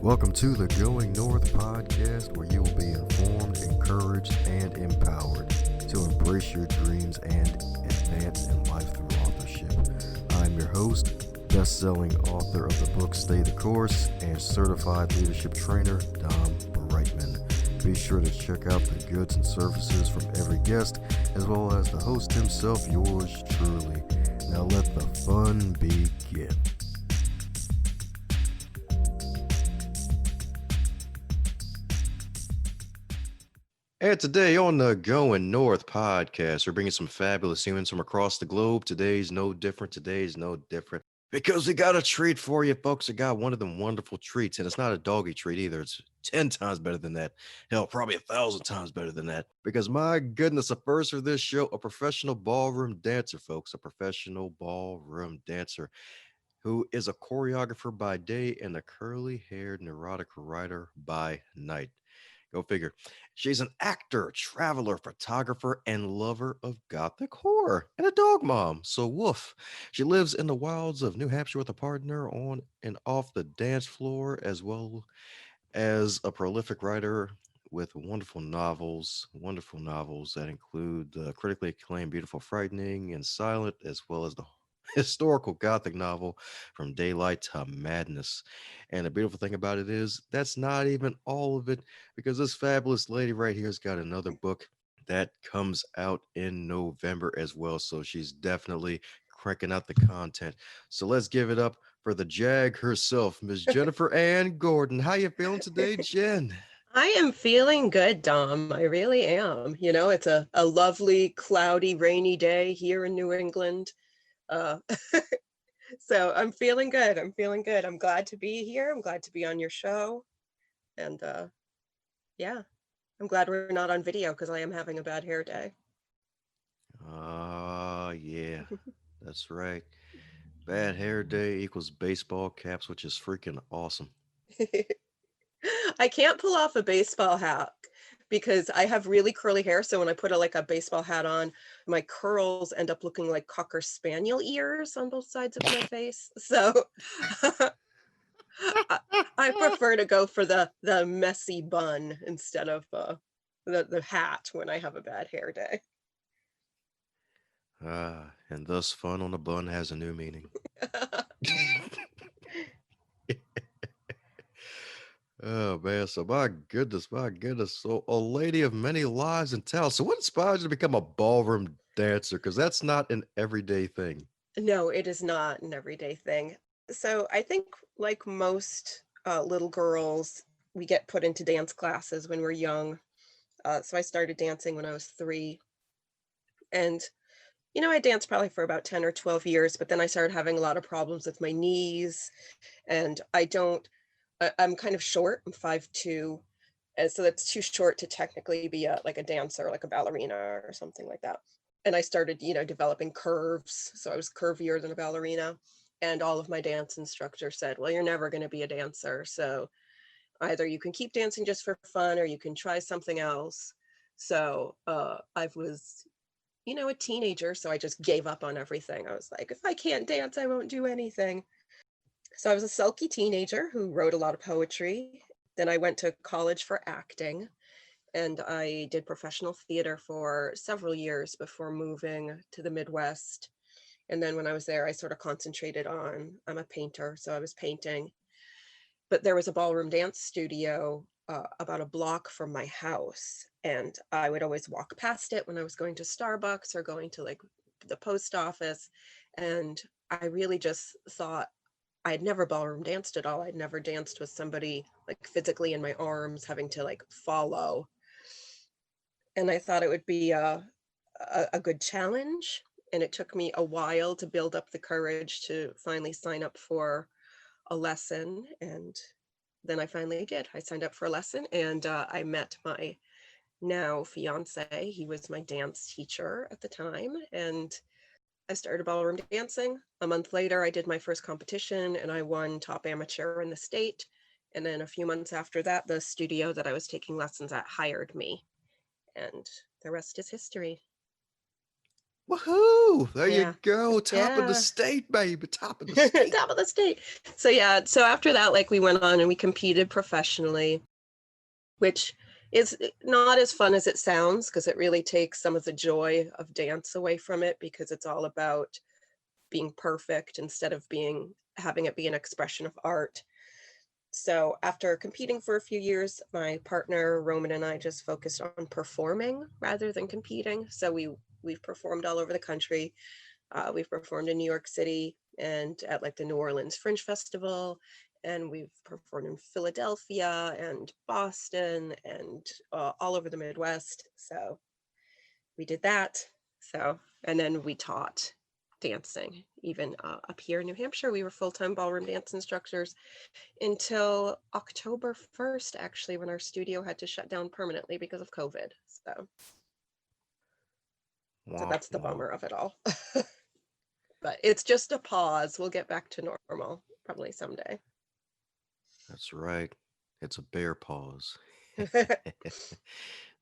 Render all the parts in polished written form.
Welcome to the Going North podcast, where you will be informed, encouraged, and empowered to embrace your dreams and advance in life through authorship. I'm your host, best-selling author of the book Stay the Course, and certified leadership trainer, Dom Brightman. Be sure to check out the goods and services from every guest, as well as the host himself, yours truly. Now let the fun begin. And today on the Going North podcast, we're bringing some fabulous humans from across the globe. Today's no different because we got a treat for you, folks. We got one of them wonderful treats, and it's not a doggy treat either. It's 10 times better than that. Hell, probably 1,000 times better than that. Because my goodness, the first for this show, a professional ballroom dancer, folks, a professional ballroom dancer who is a choreographer by day and a curly-haired neurotic writer by night. Go figure. She's an actor, traveler, photographer, and lover of gothic horror, and a dog mom. So woof. She lives in the wilds of New Hampshire with a partner on and off the dance floor, as well as a prolific writer with wonderful novels that include the critically acclaimed Beautiful, Frightening, and Silent, as well as the historical gothic novel From Daylight to Madness. And the beautiful thing about it is that's not even all of it, because this fabulous lady right here has got another book that comes out in November as well. So she's definitely cranking out the content. So let's give it up for the Jag herself, Miss Jennifer Ann Gordon. How you feeling today, Jen? I am feeling good, Dom. I really am. You know, it's a lovely, cloudy, rainy day here in New England. Uh, so I'm feeling good. I'm feeling good. I'm glad to be here. I'm glad to be on your show. And yeah, I'm glad we're not on video because I am having a bad hair day. Yeah, that's right. Bad hair day equals baseball caps, which is freaking awesome. I can't pull off a baseball hat because I have really curly hair. So when I put a baseball hat on, my curls end up looking like Cocker Spaniel ears on both sides of my face. So I, I prefer to go for the messy bun instead of the hat when I have a bad hair day. And thus fun on a bun has a new meaning. Oh man, so my goodness. So a lady of many lives and talents. So what inspired you to become a ballroom dancer? Because that's not an everyday thing. No, it is not an everyday thing. So I think like most little girls, we get put into dance classes when we're young. So I started dancing when I was 3. And, I danced probably for about 10 or 12 years, but then I started having a lot of problems with my knees. And I'm kind of short. I'm 5'2". And so that's too short to technically be like a dancer, like a ballerina or something like that. And I started, developing curves. So I was curvier than a ballerina. And all of my dance instructors said, well, you're never going to be a dancer. So either you can keep dancing just for fun or you can try something else. So I was, a teenager. So I just gave up on everything. I was like, if I can't dance, I won't do anything. So I was a sulky teenager who wrote a lot of poetry. Then I went to college for acting, and I did professional theater for several years before moving to the Midwest. And then when I was there, I sort of concentrated on, I'm a painter, so I was painting. But there was a ballroom dance studio about a block from my house. And I would always walk past it when I was going to Starbucks or going to like the post office. And I really just thought I'd never ballroom danced at all. I'd never danced with somebody like physically in my arms, having to like follow. And I thought it would be a good challenge. And it took me a while to build up the courage to finally sign up for a lesson. And then I finally did. I signed up for a lesson, and I met my now fiance. He was my dance teacher at the time. And I started ballroom dancing. A month later, I did my first competition and I won top amateur in the state. And then a few months after that, the studio that I was taking lessons at hired me. And the rest is history. Woohoo! There you Yeah. go. Top of the Yeah. state, baby. Top of the state. Top of the state. So yeah, so after that, like we went on and we competed professionally, which is not as fun as it sounds because it really takes some of the joy of dance away from it because it's all about being perfect instead of being having it be an expression of art. So after competing for a few years, my partner Roman and I just focused on performing rather than competing. So we've performed all over the country. We've performed in New York City and at like the New Orleans Fringe Festival, and we've performed in Philadelphia and Boston and all over the Midwest. So we did that. So, and then we taught dancing, even up here in New Hampshire. We were full-time ballroom dance instructors until October 1st, actually, when our studio had to shut down permanently because of COVID. So Womp that's the womp. bummer of it all. But it's just a pause. We'll get back to normal probably someday. That's right. It's a bear pause. It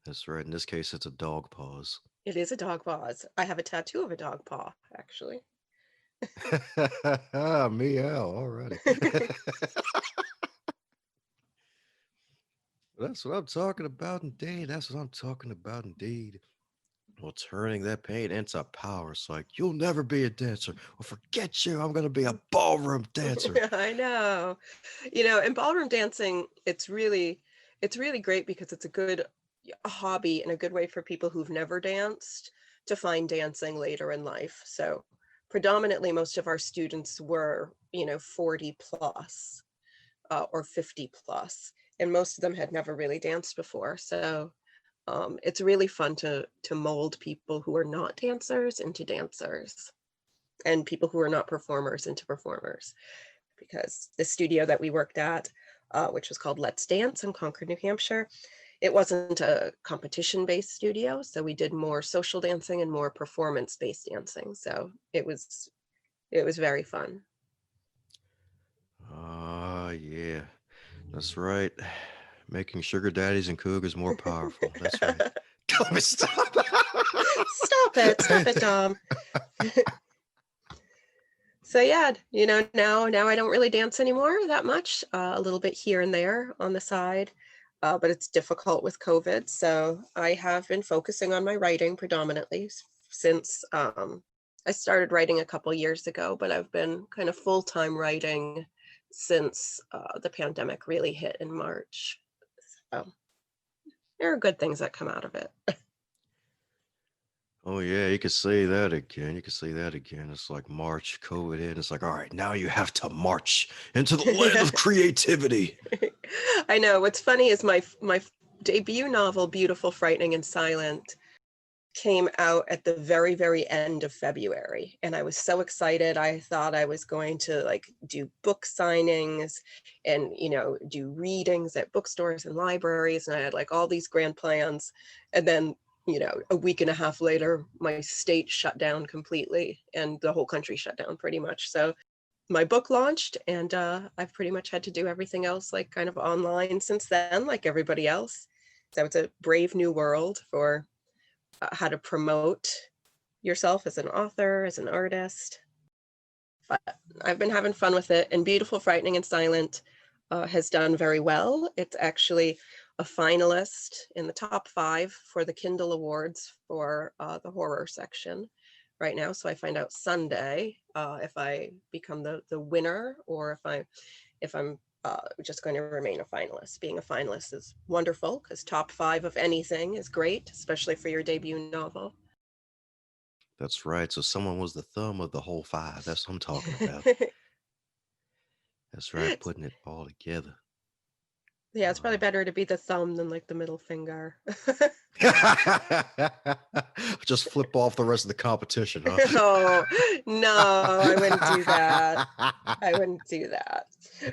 That's right. In this case, it's a dog pause. is a dog paws. I have a tattoo of a dog paw, actually. Meow. Alrighty. That's what I'm talking about, indeed. That's what I'm talking about, indeed. Well, turning that pain into power. It's like, you'll never be a dancer. Well, forget you. I'm going to be a ballroom dancer. I know. In ballroom dancing, it's really great because it's a good hobby and a good way for people who've never danced to find dancing later in life. So predominantly most of our students were, 40 plus or 50 plus, and most of them had never really danced before. So it's really fun to mold people who are not dancers into dancers and people who are not performers into performers, because the studio that we worked at, which was called Let's Dance in Concord, New Hampshire, it wasn't a competition-based studio, so we did more social dancing and more performance-based dancing. So it was very fun. Ah, yeah. That's right. Making sugar daddies and cougars more powerful. That's right. Tell me stop. Stop it, Dom. So yeah, now I don't really dance anymore that much, a little bit here and there on the side, but it's difficult with COVID. So I have been focusing on my writing predominantly since I started writing a couple years ago, but I've been kind of full-time writing since the pandemic really hit in March. So there are good things that come out of it. Oh, yeah. You can say that again. You can say that again. It's like March, COVID hit. It's like, all right, now you have to march into the land of creativity. I know. What's funny is my debut novel, Beautiful, Frightening, and Silent, came out at the very, very end of February. And I was so excited. I thought I was going to like do book signings and, do readings at bookstores and libraries. And I had like all these grand plans. And then, a week and a half later, my state shut down completely and the whole country shut down pretty much. So my book launched and I've pretty much had to do everything else like kind of online since then, like everybody else. So it's a brave new world for how to promote yourself as an author, as an artist. But I've been having fun with it, and Beautiful, Frightening, and Silent has done very well. It's actually a finalist in the top 5 for the Kindle Awards for the horror section right now. So I find out Sunday if I become the winner or if I'm just going to remain a finalist. Being a finalist is wonderful because top 5 of anything is great, especially for your debut novel. That's right. So someone was the thumb of the whole five. That's what I'm talking about. That's right. Putting it all together. Yeah, it's probably better to be the thumb than like the middle finger. Just flip off the rest of the competition, huh? Oh, no, I wouldn't do that. I wouldn't do that.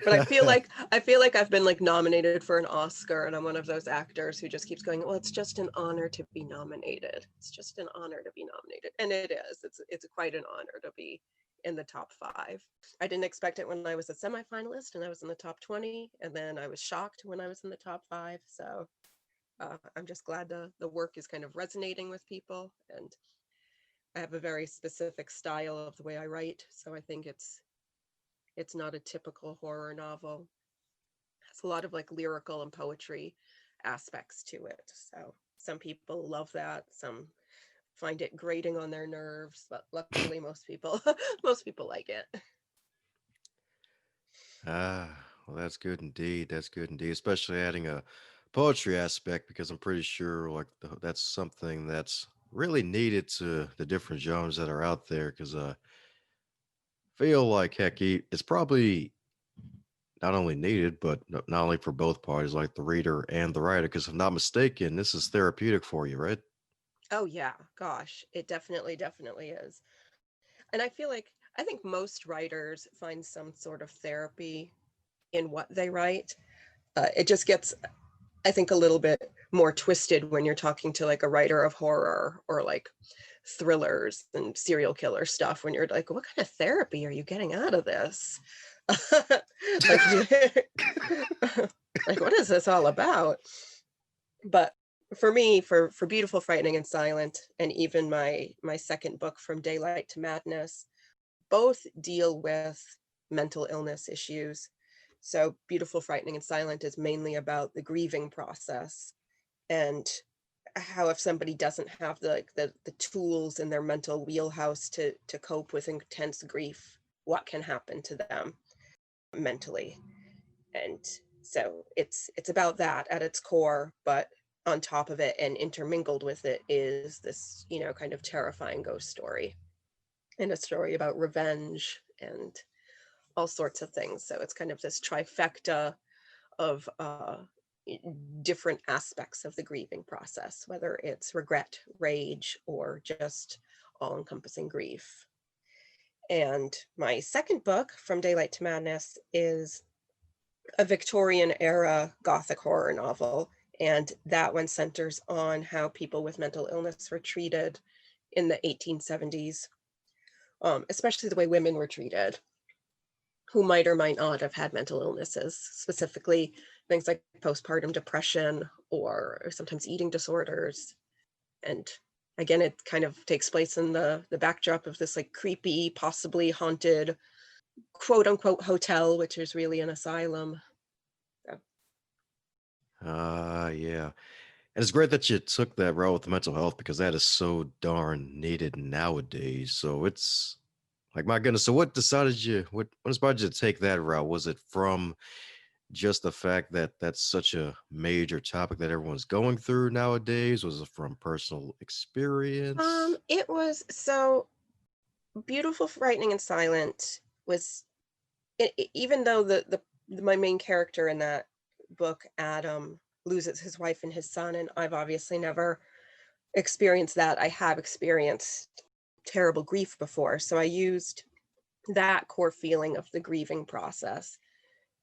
But I feel like I've been like nominated for an Oscar and I'm one of those actors who just keeps going, well, it's just an honor to be nominated. It's just an honor to be nominated. And it is. It's quite an honor to be in the top 5. I didn't expect it when I was a semifinalist and I was in the top 20, and then I was shocked when I was in the top 5. So I'm just glad the work is kind of resonating with people, and I have a very specific style of the way I write, so I think it's not a typical horror novel. It has a lot of like lyrical and poetry aspects to it. So some people love that, some find it grating on their nerves, but luckily most people most people like it. Ah, well, that's good indeed. That's good indeed, especially adding a poetry aspect because I'm pretty sure like that's something that's really needed to the different genres that are out there. Because feel like heck, it's probably not only needed, but not only for both parties, like the reader and the writer. Because if I'm not mistaken, this is therapeutic for you, right? Oh yeah, gosh, it definitely is. And I think most writers find some sort of therapy in what they write. It just gets, I think, a little bit more twisted when you're talking to like a writer of horror or like thrillers and serial killer stuff, when you're like, what kind of therapy are you getting out of this? Like, like, what is this all about? But for me, for Beautiful, Frightening, and Silent, and even my second book, From Daylight to Madness, both deal with mental illness issues. So Beautiful, Frightening, and Silent is mainly about the grieving process, and how if somebody doesn't have the tools in their mental wheelhouse to cope with intense grief, what can happen to them mentally. And so it's about that at its core, but on top of it and intermingled with it is this, kind of terrifying ghost story, and a story about revenge and all sorts of things. So it's kind of this trifecta of different aspects of the grieving process, whether it's regret, rage, or just all encompassing grief. And my second book, From Daylight to Madness, is a Victorian era Gothic horror novel. And that one centers on how people with mental illness were treated in the 1870s, especially the way women were treated who might or might not have had mental illnesses, specifically things like postpartum depression or sometimes eating disorders. And again, it kind of takes place in the backdrop of this like creepy, possibly haunted, quote unquote hotel, which is really an asylum. So, Yeah. And it's great that you took that route with mental health because that is so darn needed nowadays. So it's like my goodness. So what inspired you to take that route? Was it from just the fact that that's such a major topic that everyone's going through nowadays? Was it from personal experience? it was so Beautiful, Frightening, and Silent was, even though my main character in that book, Adam, loses his wife and his son, and I've obviously never experienced that. I have experienced terrible grief before, so I used that core feeling of the grieving process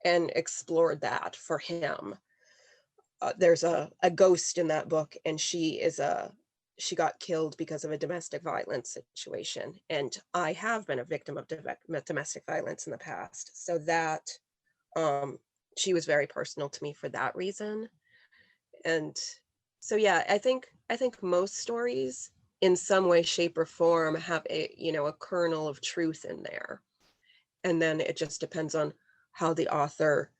and explored that for him. There's a ghost in that book, and she got killed because of a domestic violence situation, and I have been a victim of domestic violence in the past, so that um she was very personal to me for that reason. And so yeah, I think most stories in some way, shape, or form have a kernel of truth in there, and then it just depends on how the author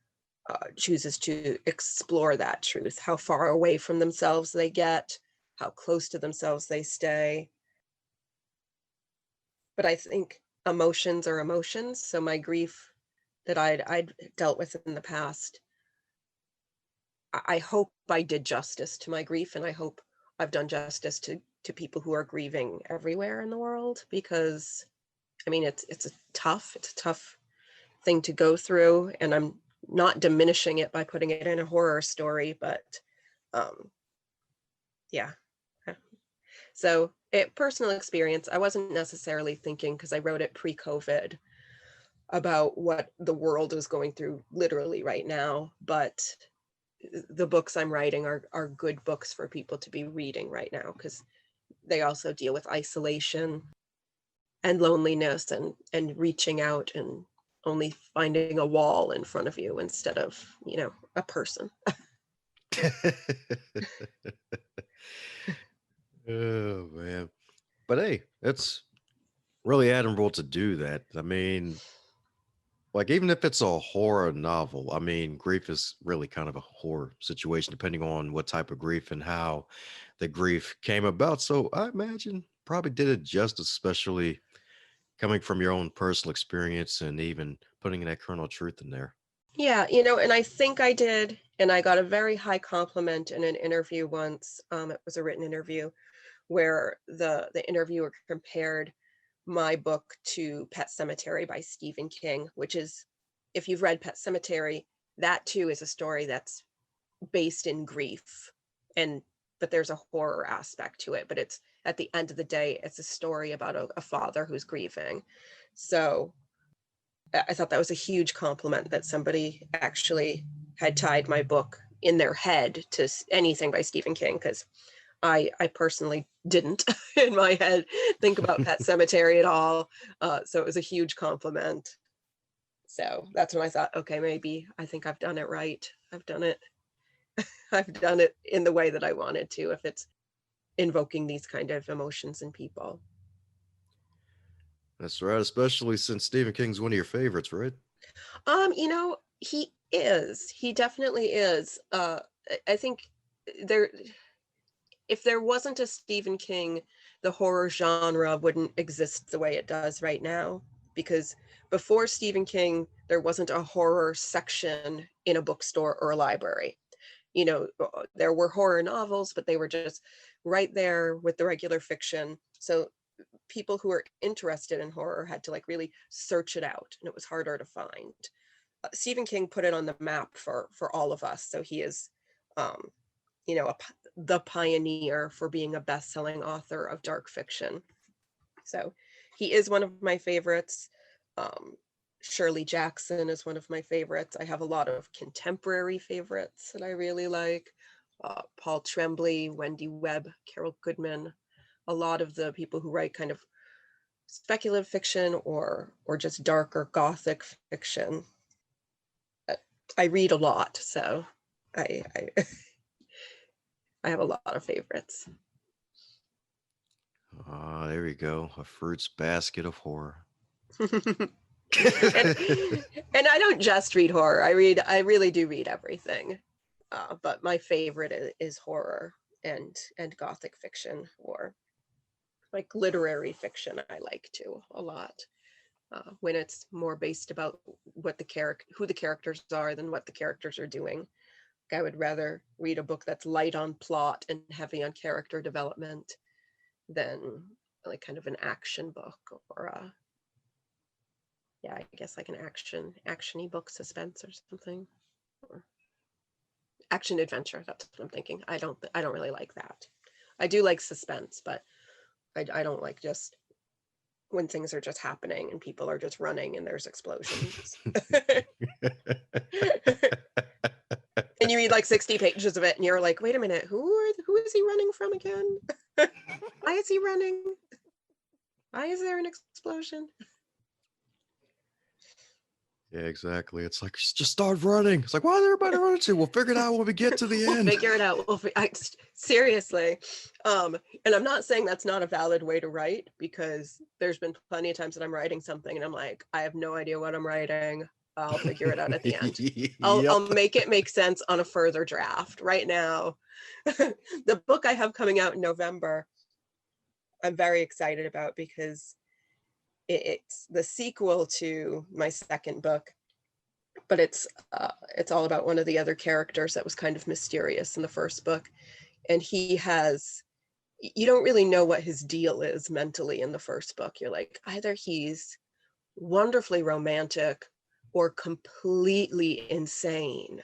chooses to explore that truth, how far away from themselves they get, how close to themselves they stay. But I think emotions are emotions. So my grief that I'd dealt with in the past, I hope I did justice to my grief, and I hope I've done justice to people who are grieving everywhere in the world, because I mean it's a tough thing to go through, and I'm not diminishing it by putting it in a horror story, but um yeah. So personal experience, I wasn't necessarily thinking, because I wrote it pre-COVID, about what the world is going through literally right now, but the books I'm writing are good books for people to be reading right now, because they also deal with isolation and loneliness and reaching out and only finding a wall in front of you instead of, a person. Oh man. But hey, it's really admirable to do that. I mean, like, even if it's a horror novel, I mean, grief is really kind of a horror situation, depending on what type of grief and how the grief came about. So I imagine probably did it justice, especially coming from your own personal experience and even putting that kernel of truth in there. Yeah, and I think I did, and I got a very high compliment in an interview once. It was a written interview where the interviewer compared my book to Pet Cemetery by Stephen King, which is, if you've read Pet Cemetery, that too is a story that's based in grief, and but there's a horror aspect to it. But it's, at the end of the day, it's a story about a father who's grieving. So I thought that was a huge compliment that somebody actually had tied my book in their head to anything by Stephen King, because I personally didn't in my head think about Pet Cemetery at all. So it was a huge compliment. So that's when I thought, okay, maybe I think I've done it right. I've done it. I've done it in the way that I wanted to, if it's invoking these kind of emotions in people. That's right, especially since Stephen King's one of your favorites, right? He definitely is. I think there, if there wasn't a Stephen King, the horror genre wouldn't exist the way it does right now. Because before Stephen King, there wasn't a horror section in a bookstore or a library. There were horror novels, but they were just right there with the regular fiction. So people who were interested in horror had to like really search it out, and it was harder to find. Stephen King put it on the map for all of us. So he is, um, you know, a, the pioneer for being a best-selling author of dark fiction. So he is one of my favorites. Um, Shirley Jackson is one of my favorites. I have a lot of contemporary favorites that I really like. Paul Tremblay, Wendy Webb, Carol Goodman, a lot of the people who write kind of speculative fiction or just darker gothic fiction. I read a lot, so I I have a lot of favorites. Ah, there we go. A fruit's basket of horror. and, and I don't just read horror. I really do read everything. But my favorite is horror and gothic fiction, or like literary fiction. I like too a lot. When it's more based about what who the characters are than what the characters are doing. I would rather read a book that's light on plot and heavy on character development than like kind of an action book, or I guess like an actiony book, suspense or something, or action adventure. That's what I'm thinking. I don't really like that. I do like suspense, but I don't like just when things are just happening and people are just running and there's explosions. And you read like 60 pages of it and you're like, wait a minute, who is he running from again? Why is he running? Why is there an explosion? Yeah, exactly. It's like, just start running. It's like, why is everybody running to? We'll figure it out when we get to the We'll end. figure it out. Seriously. And I'm not saying that's not a valid way to write, because there's been plenty of times that I'm writing something and I'm like, I have no idea what I'm writing. I'll figure it out at the end. I'll Yep. make it make sense on a further draft. Right now, the book I have coming out in November, I'm very excited about, because it's the sequel to my second book, but it's all about one of the other characters that was kind of mysterious in the first book, and you don't really know what his deal is mentally in the first book. You're like, either he's wonderfully romantic or completely insane.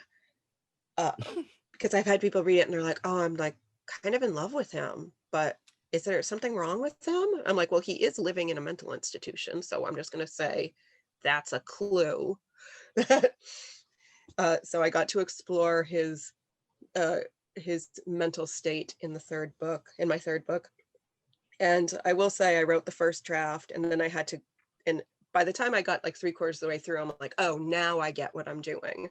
Because I've had people read it and they're like, oh, I'm like kind of in love with him, but is there something wrong with him? I'm like, well, he is living in a mental institution, so I'm just going to say that's a clue. So I got to explore uh, his mental state in my third book. And I will say I wrote the first draft, and then and by the time I got like 3/4 of the way through, I'm like, oh, now I get what I'm doing.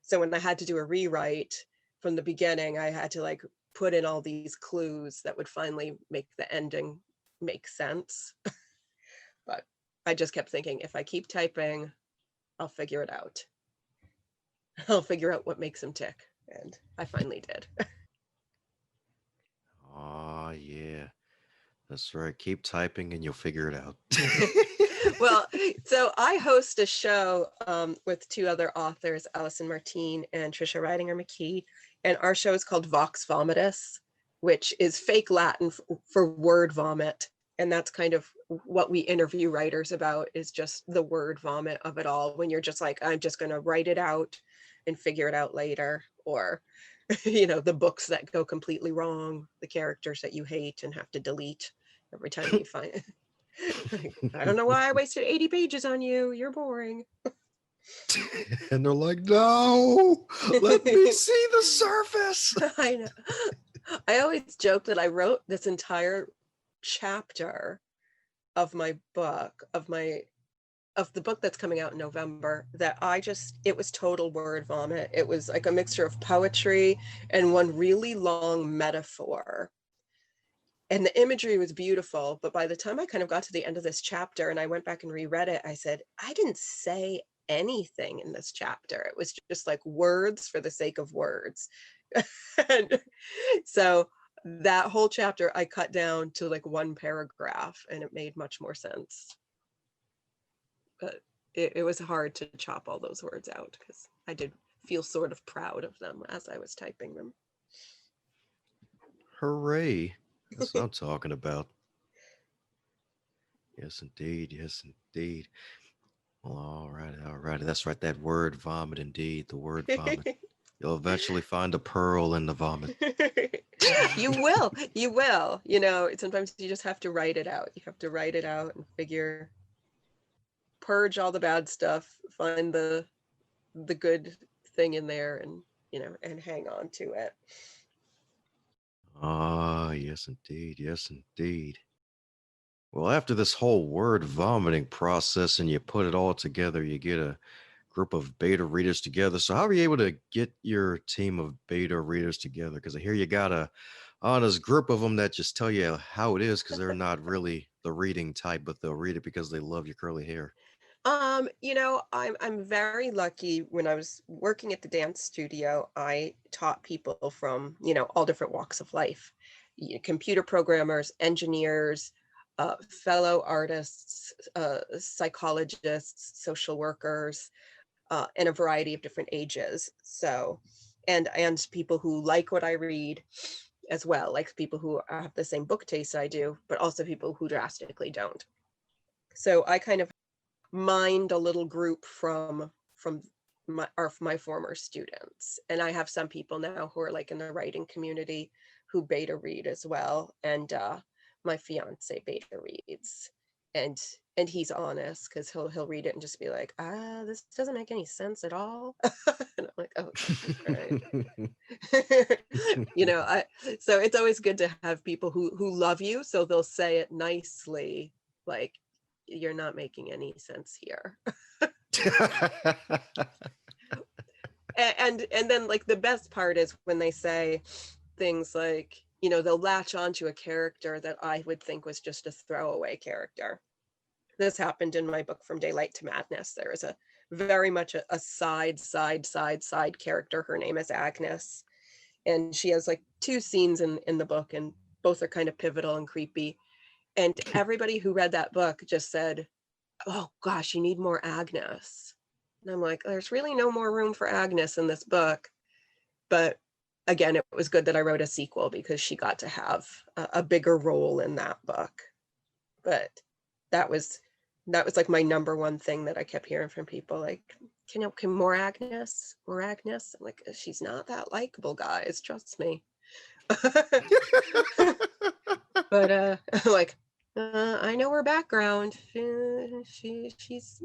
So when I had to do a rewrite from the beginning, I had to like put in all these clues that would finally make the ending make sense. But I just kept thinking, if I keep typing, I'll figure it out. I'll figure out what makes him tick. And I finally did. Oh, yeah. That's right. Keep typing and you'll figure it out. Well, so I host a show with two other authors, Allison Martine and Trisha Ridinger McKee. And our show is called Vox Vomitus, which is fake Latin for word vomit. And that's kind of what we interview writers about, is just the word vomit of it all. When you're just like, I'm just going to write it out and figure it out later. Or, the books that go completely wrong, the characters that you hate and have to delete every time you find it. I don't know why I wasted 80 pages on you. You're boring. And they're like, no, let me see the surface. I know. I always joke that I wrote this entire chapter of my book, of the book that's coming out in November, that it was total word vomit. It was like a mixture of poetry and one really long metaphor. And the imagery was beautiful, but by the time I kind of got to the end of this chapter and I went back and reread it, I said, I didn't say anything in this chapter. It was just like words for the sake of words. And so that whole chapter I cut down to like one paragraph, and it made much more sense. But it was hard to chop all those words out, because I did feel sort of proud of them as I was typing them. Hooray. That's what I'm talking about. Yes, indeed. Yes, indeed. Well, all right. All right. That's right. That word vomit, indeed. The word vomit. You'll eventually find a pearl in the vomit. You will. You will. Sometimes you just have to write it out. You have to write it out and purge all the bad stuff, find the good thing in there, and hang on to it. Ah, yes, indeed. Yes, indeed. Well, after this whole word vomiting process and you put it all together, you get a group of beta readers together. So, how are you able to get your team of beta readers together? Because I hear you got a honest group of them that just tell you how it is, because they're not really the reading type, but they'll read it because they love your curly hair. I'm very lucky. When I was working at the dance studio, I taught people from, all different walks of life. Computer programmers, engineers, fellow artists, psychologists, social workers, and a variety of different ages. So, and people who like what I read as well, like people who have the same book taste I do, but also people who drastically don't. So I kind of mined a little group from my former students, and I have some people now who are like in the writing community who beta read as well. And my fiance beta reads, and he's honest, because he'll read it and just be like, this doesn't make any sense at all. And I'm like, oh, right. So it's always good to have people who love you, so they'll say it nicely, like, you're not making any sense here. And then, like, the best part is when they say things like, they'll latch onto a character that I would think was just a throwaway character. This happened in my book From Daylight to Madness. There is a very much a side character. Her name is Agnes, and she has like two scenes in the book, and both are kind of pivotal and creepy. And everybody who read that book just said, oh gosh, you need more Agnes. And I'm like, there's really no more room for Agnes in this book. But again, it was good that I wrote a sequel, because she got to have a bigger role in that book. But that was like my number one thing that I kept hearing from people, like, can more Agnes? More Agnes? I'm like, she's not that likable, guys, trust me. But like, I know her background. She's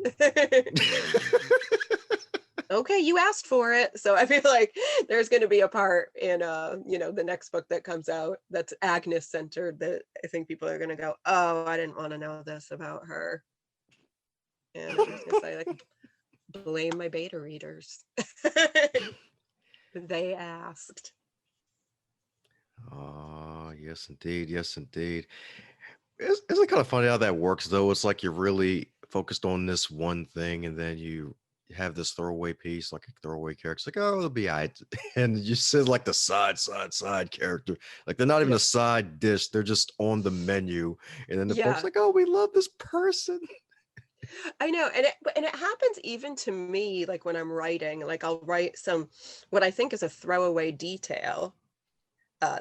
okay, you asked for it. So I feel like there's going to be a part in the next book that comes out that's Agnes centered, that I think people are going to go, oh, I didn't want to know this about her. And I'm just going to say, like, blame my beta readers. They asked. Oh, yes, indeed. Yes, indeed. Isn't it kind of funny how that works though? It's like you're really focused on this one thing, and then you have this throwaway piece, like a throwaway character. It's like, oh, it'll be all right. And you said like the side character. Like they're not even Yeah. a side dish, they're just on the menu. And then the folks Yeah, like, oh, we love this person. I know. And it happens even to me, like when I'm writing, like I'll write some what I think is a throwaway detail.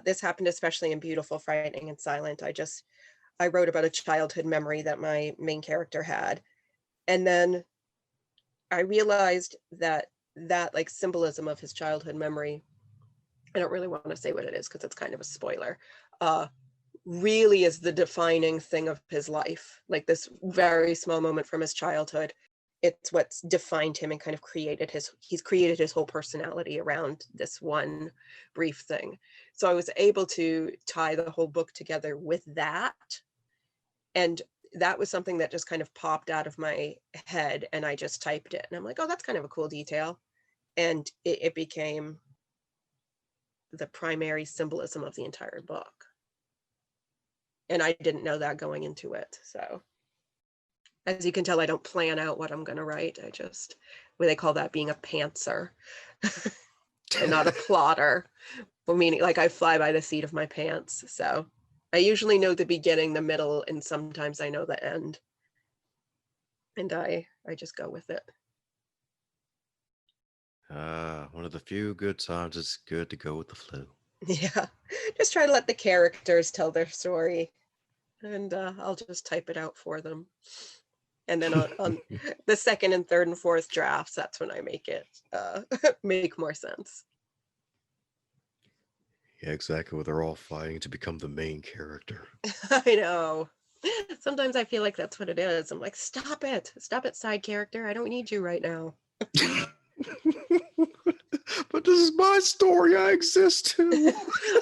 This happened especially in Beautiful, Frightening, and Silent. I wrote about a childhood memory that my main character had. And then I realized that like symbolism of his childhood memory, I don't really want to say what it is because it's kind of a spoiler, uh, really is the defining thing of his life. Like this very small moment from his childhood, it's what's defined him and kind of he's created his whole personality around this one brief thing. So I was able to tie the whole book together with that. And that was something that just kind of popped out of my head, and I just typed it. And I'm like, oh, that's kind of a cool detail. And it became the primary symbolism of the entire book. And I didn't know that going into it. So as you can tell, I don't plan out what I'm going to write. What they call that being a pantser and not a plotter. But meaning like I fly by the seat of my pants. So I usually know the beginning, the middle, and sometimes I know the end. And I just go with it. One of the few good times it's good to go with the flow. Yeah. Just try to let the characters tell their story. And I'll just type it out for them. And then on the second and third and fourth drafts, that's when I make it make more sense. Yeah, exactly. Where they're all fighting to become the main character. I know. Sometimes I feel like that's what it is. I'm like, stop it, side character. I don't need you right now. But this is my story. I exist too.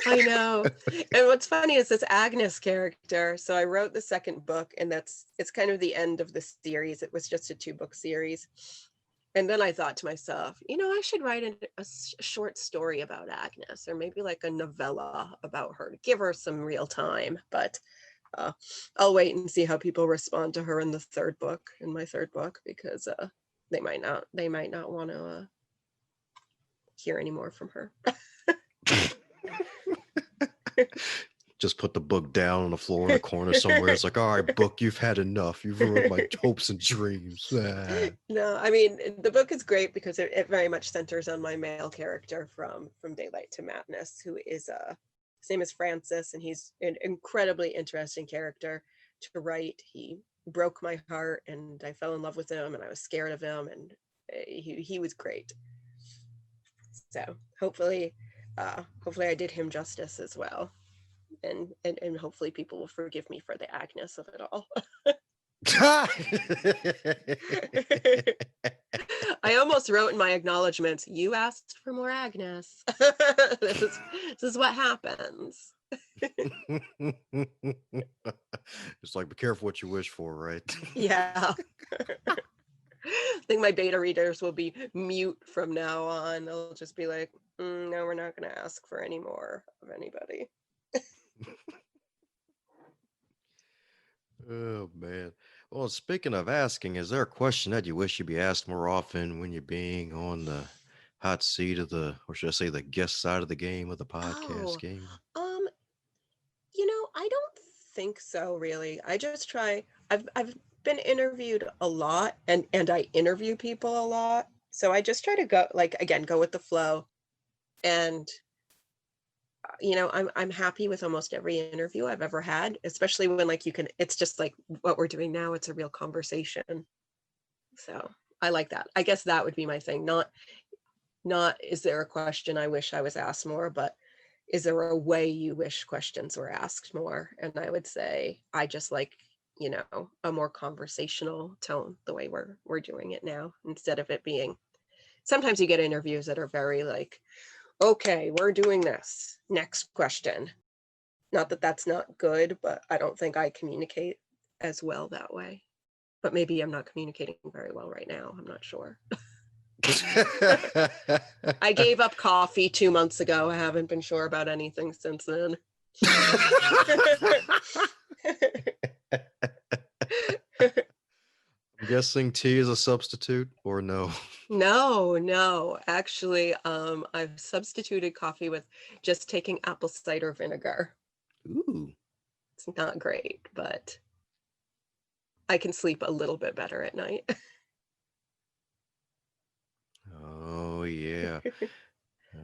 I know. And what's funny is this Agnes character. So I wrote the second book, and it's kind of the end of the series. It was just a 2-book series. And then I thought to myself, I should write a short story about Agnes, or maybe like a novella about her to give her some real time. But I'll wait and see how people respond to her in my third book, because they might not want to hear any more from her. Just put the book down on the floor in a corner somewhere. It's like, all right, book, you've had enough. You've ruined my hopes and dreams. No, I mean, the book is great because it very much centers on my male character from Daylight to Madness, who is his name is Francis, and he's an incredibly interesting character to write. He broke my heart, and I fell in love with him, and I was scared of him, and he was great. So hopefully I did him justice as well. And hopefully people will forgive me for the Agnes of it all. I almost wrote in my acknowledgments, you asked for more Agnes. This is what happens. It's like, be careful what you wish for, right? Yeah. I think my beta readers will be mute from now on. They'll just be like, no, we're not going to ask for any more of anybody. Oh, man. Well, speaking of asking, is there a question that you wish you'd be asked more often when you're being on the hot seat of or should I say the guest side of the game of the podcast Oh, game? I don't think so, really. I just try. I've been interviewed a lot, and I interview people a lot. So I just try to go with the flow. And I'm happy with almost every interview I've ever had, especially when it's just like what we're doing now. It's a real conversation. So I like that. I guess that would be my thing. Not is there a question I wish I was asked more, but is there a way you wish questions were asked more? And I would say I just like, a more conversational tone, the way we're doing it now, instead of it being, sometimes you get interviews that are very like, okay, we're doing this. Next question. Not that that's not good, but I don't think I communicate as well that way. But maybe I'm not communicating very well right now. I'm not sure. I gave up coffee 2 months ago. I haven't been sure about anything since then. I'm guessing tea is a substitute or no? No, no. Actually, I've substituted coffee with just taking apple cider vinegar. Ooh. It's not great, but I can sleep a little bit better at night. Oh yeah.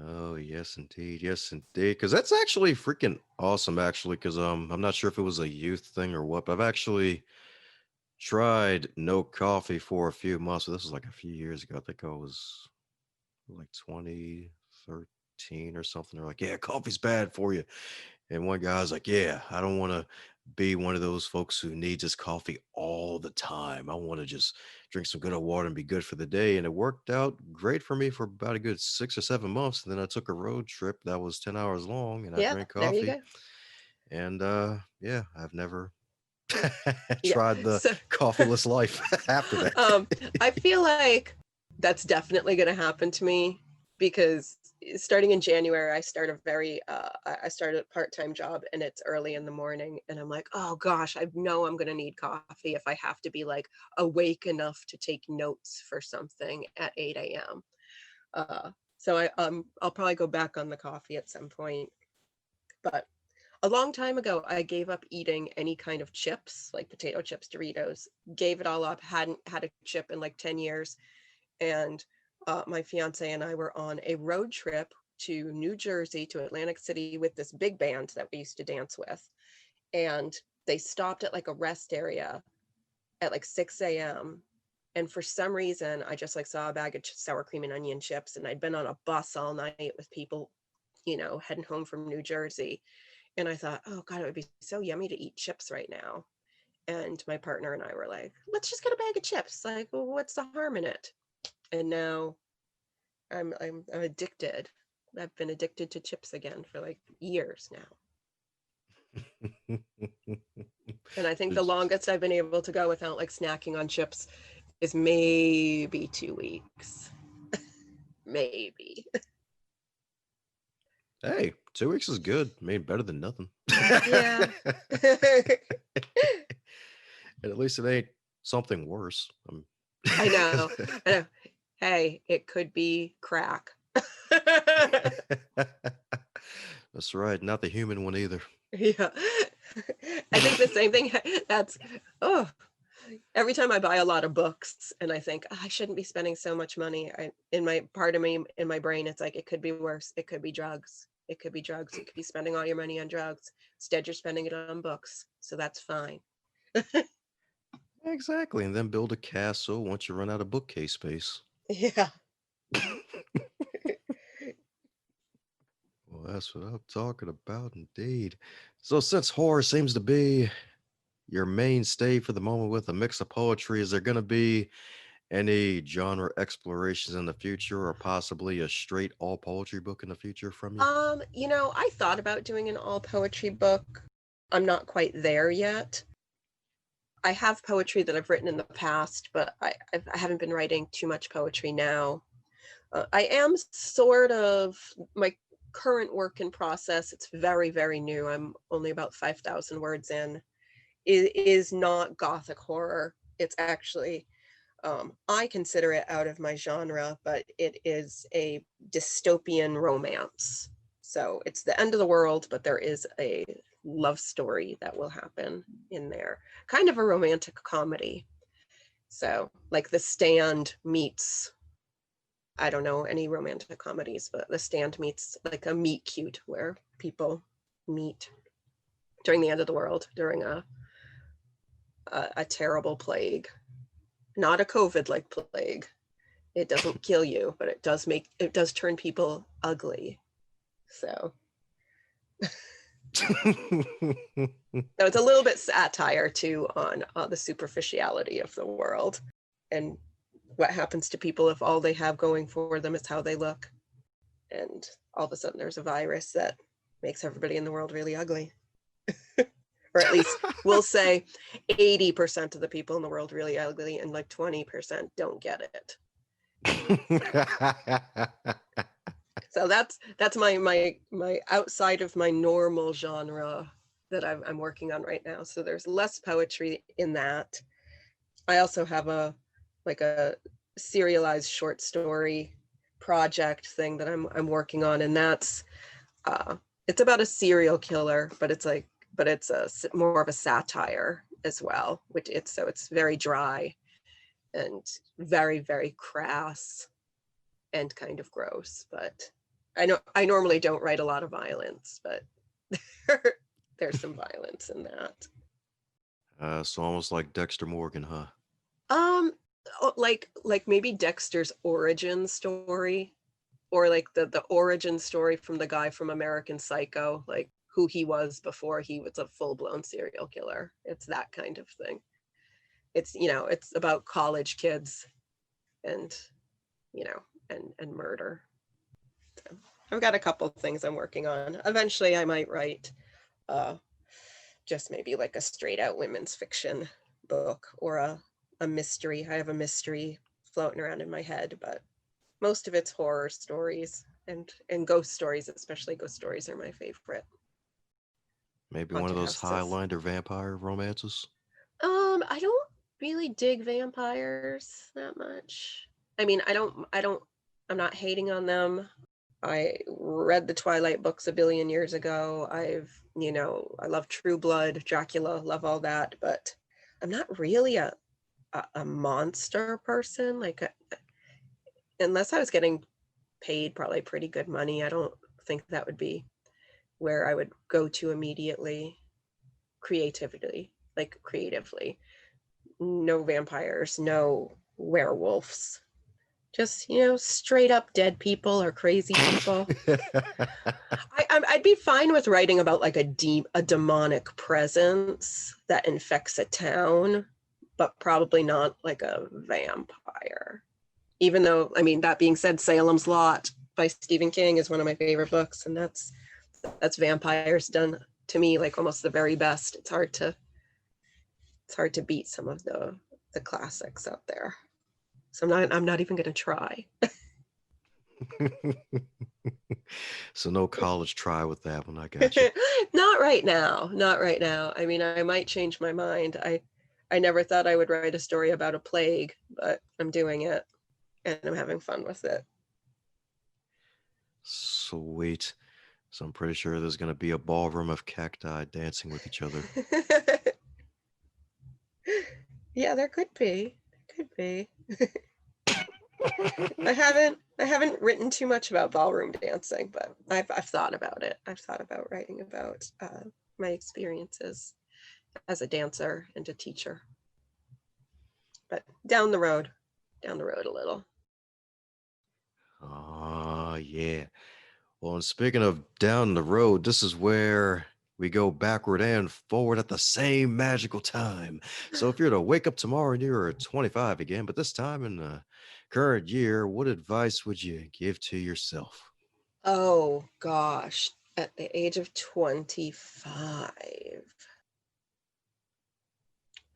Oh yes, indeed. Yes, indeed. Because that's actually freaking awesome. Actually, because I'm not sure if it was a youth thing or what, but I've actually tried no coffee for a few months. So this was like a few years ago. I think I was like 2013 or something. They're like, yeah, coffee's bad for you. And one guy's like, yeah, I don't want to be one of those folks who needs his coffee all the time. I want to just drink some good old water and be good for the day. And it worked out great for me for about a good 6 or 7 months. And then I took a road trip that was 10 hours long and I Yeah, drank there you coffee. go. And yeah, I've never Yeah. tried the So, coffeeless life after that. um, I feel like that's definitely going to happen to me because starting in January, I started a part-time job and it's early in the morning and I'm like, oh gosh, I know I'm going to need coffee if I have to be like awake enough to take notes for something at 8 a.m. Uh, I'll probably go back on the coffee at some point, but a long time ago, I gave up eating any kind of chips, like potato chips, Doritos, gave it all up, hadn't had a chip in like 10 years. And my fiance and I were on a road trip to New Jersey, to Atlantic City with this big band that we used to dance with. And they stopped at like a rest area at like 6 a.m. And for some reason, I just like saw a bag of sour cream and onion chips. And I'd been on a bus all night with people, heading home from New Jersey. And I thought, oh God, it would be so yummy to eat chips right now. And my partner and I were like, let's just get a bag of chips. Like, well, what's the harm in it? And now I'm addicted. I've been addicted to chips again for like years now. And I think the It's- longest I've been able to go without like snacking on chips is maybe 2 weeks. Maybe. Hey, 2 weeks is good. I mean, better than nothing. Yeah. And at least it ain't something worse. I know. I know. Hey, it could be crack. That's right. Not the human one either. Yeah. I think the same thing. That's, oh, every time I buy a lot of books and I think, "Oh, I shouldn't be spending so much money. In my part of me, in my brain, it's like, it could be worse. It could be drugs. It could be drugs. You could be spending all your money on drugs. Instead, you're spending it on books. So that's fine." Exactly. And then build a castle once you run out of bookcase space. Yeah. Well, that's what I'm talking about, indeed. So, since horror seems to be your mainstay for the moment with a mix of poetry, is there going to be any genre explorations in the future or possibly a straight all poetry book in the future from you? I thought about doing an all poetry book. I'm not quite there yet. I have poetry that I've written in the past, but I haven't been writing too much poetry now. I am sort of my current work in process. It's very, very new. I'm only about 5,000 words in. It is not gothic horror. It's actually, I consider it out of my genre, but it is a dystopian romance. So it's the end of the world, but there is a love story that will happen in there. Kind of a romantic comedy. So, like The Stand meets, I don't know any romantic comedies, but The Stand meets like a meet cute where people meet during the end of the world, during a terrible plague. Not a COVID like plague. It doesn't kill you, but it does turn people ugly. So it's a little bit satire too on the superficiality of the world and what happens to people if all they have going for them is how they look. And all of a sudden there's a virus that makes everybody in the world really ugly. Or at least we'll say 80% of the people in the world really ugly and like 20% don't get it. So that's my outside of my normal genre that I'm working on right now. So there's less poetry in that. I also have a serialized short story project thing that I'm working on, and that's it's about a serial killer, but it's more of a satire as well, which it's very dry and very, very crass and kind of gross. But I know I normally don't write a lot of violence, but there's some violence in that. So almost like Dexter Morgan, huh? Um, like maybe Dexter's origin story, or like the origin story from the guy from American Psycho, like who he was before he was a full-blown serial killer. It's that kind of thing. It's about college kids and and murder. So I've got a couple things I'm working on. Eventually I might write uh just maybe like a straight out women's fiction book, or a mystery. I have a mystery floating around in my head, but most of it's horror stories and ghost stories. Especially ghost stories are my favorite. Maybe one of Haunted those houses. Highlander vampire romances. I don't really dig vampires that much. I mean, I'm not hating on them. I read the Twilight books a billion years ago. I love True Blood, Dracula, love all that, but I'm not really a monster person. Unless I was getting paid probably pretty good money, I don't think that would be where I would go to immediately. Creatively. No vampires, no werewolves. Just, straight up dead people or crazy people. I'd be fine with writing about like a demonic presence that infects a town, but probably not like a vampire. Even though, I mean, that being said, Salem's Lot by Stephen King is one of my favorite books, and that's vampires done to me like almost the very best. It's hard to beat some of the classics out there. So I'm not even going to try. So no college try with that one. I got you. Not right now. Not right now. I mean, I might change my mind. I never thought I would write a story about a plague, but I'm doing it and I'm having fun with it. Sweet. So I'm pretty sure there's going to be a ballroom of cacti dancing with each other. Yeah, there could be. Could be. I haven't written too much about ballroom dancing, but I've thought about it. I've thought about writing about my experiences as a dancer and a teacher. But down the road a little. Oh, yeah. Well, and speaking of down the road, this is where we go backward and forward at the same magical time. So if you're to wake up tomorrow and you're 25 again, but this time in the current year, what advice would you give to yourself? Oh gosh, at the age of 25,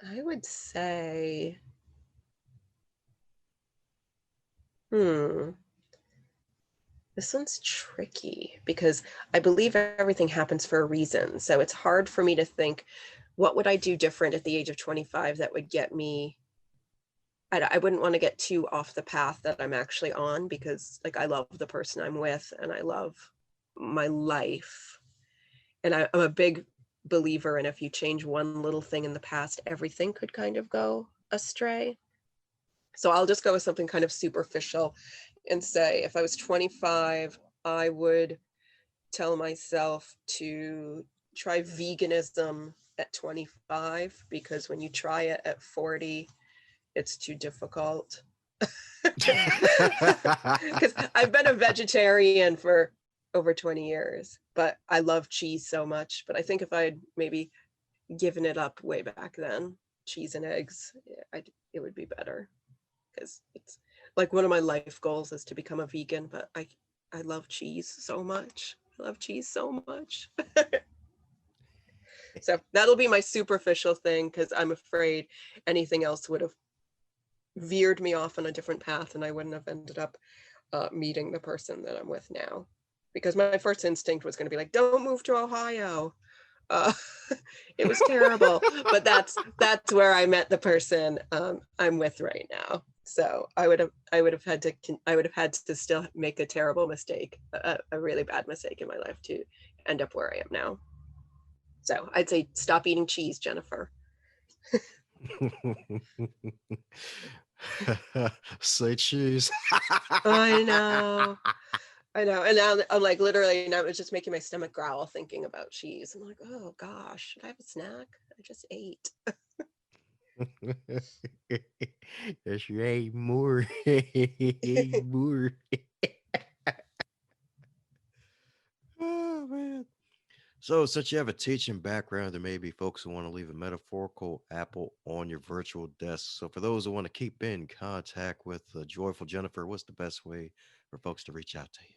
I would say, hmm, this one's tricky because I believe everything happens for a reason. So it's hard for me to think, what would I do different at the age of 25 that would get me. I wouldn't want to get too off the path that I'm actually on, because like I love the person I'm with and I love my life. And I'm a big believer in, if you change one little thing in the past, everything could kind of go astray. So I'll just go with something kind of superficial and say, if I was 25, I would tell myself to try veganism at 25, because when you try it at 40, it's too difficult. Because I've been a vegetarian for over 20 years, but I love cheese so much. But I think if I'd maybe given it up way back then, cheese and eggs, it would be better, because it's like one of my life goals is to become a vegan, but I love cheese so much. I love cheese so much. So that'll be my superficial thing, because I'm afraid anything else would have veered me off on a different path and I wouldn't have ended up meeting the person that I'm with now. Because my first instinct was going to be like, don't move to Ohio. Uh, it was terrible, but that's where I met the person I'm with right now. So I would have had to still make a terrible mistake, a really bad mistake in my life to end up where I am now. So I'd say stop eating cheese, Jennifer. Say cheese. I know. I know. And now I'm like literally now it's just making my stomach growl thinking about cheese. I'm like, oh gosh, should I have a snack? I just ate. Yes, you ate more. More. Oh man. So, since you have a teaching background, there may be folks who want to leave a metaphorical apple on your virtual desk. So, for those who want to keep in contact with Joyful Jennifer, what's the best way for folks to reach out to you?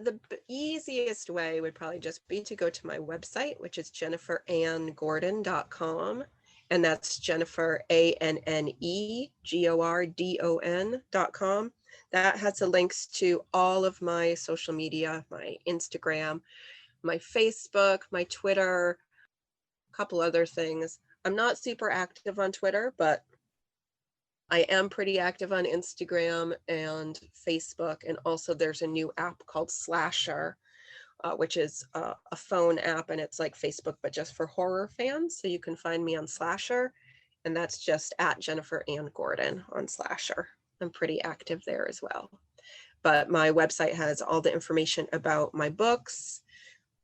The easiest way would probably just be to go to my website, which is jenniferannegordon.com. And that's Jennifer, ANNEGORDON.com. That has the links to all of my social media, my Instagram, my Facebook, my Twitter, a couple other things. I'm not super active on Twitter, but I am pretty active on Instagram and Facebook. And also there's a new app called Slasher, which is a phone app, and it's like Facebook, but just for horror fans. So you can find me on Slasher, and that's just at Jennifer Ann Gordon on Slasher. I'm pretty active there as well. But my website has all the information about my books.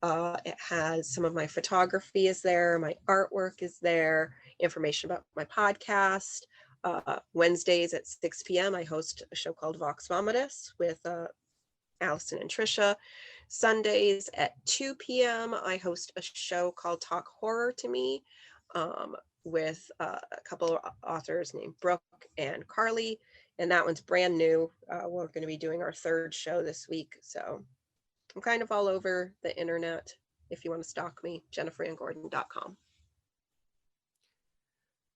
It has some of my photography is there, my artwork is there, information about my podcast. Wednesdays at 6 p.m. I host a show called Vox Vomitus with Allison and Trisha. Sundays at 2 p.m. I host a show called Talk Horror to Me with a couple of authors named Brooke and Carly. And that one's brand new. We're going to be doing our third show this week. So I'm kind of all over the internet. If you want to stalk me, jenniferannegordon.com.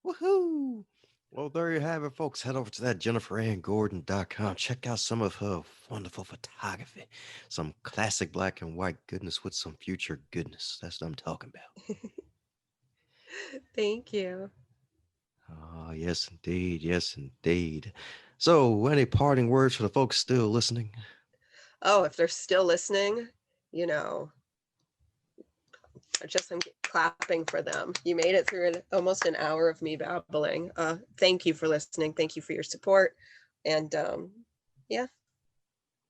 Woohoo! Well, there you have it, folks. Head over to that JenniferAnnGordon.com. Check out some of her wonderful photography. Some classic black and white goodness with some future goodness. That's what I'm talking about. Thank you. Oh, yes, indeed. Yes, indeed. So, any parting words for the folks still listening? Oh, if they're still listening, you know, I'm clapping for them. You made it through almost an hour of me babbling. Thank you for listening. Thank you for your support. And yeah,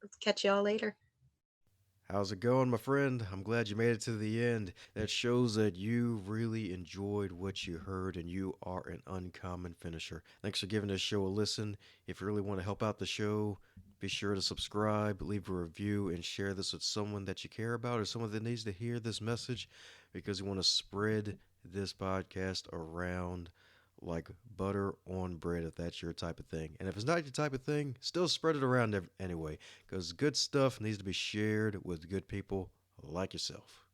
let's catch you all later. How's it going, my friend? I'm glad you made it to the end. That shows that you really enjoyed what you heard and you are an uncommon finisher. Thanks for giving this show a listen. If you really want to help out the show, be sure to subscribe, leave a review, and share this with someone that you care about or someone that needs to hear this message because we want to spread this podcast around like butter on bread if that's your type of thing. And if it's not your type of thing, still spread it around anyway because good stuff needs to be shared with good people like yourself.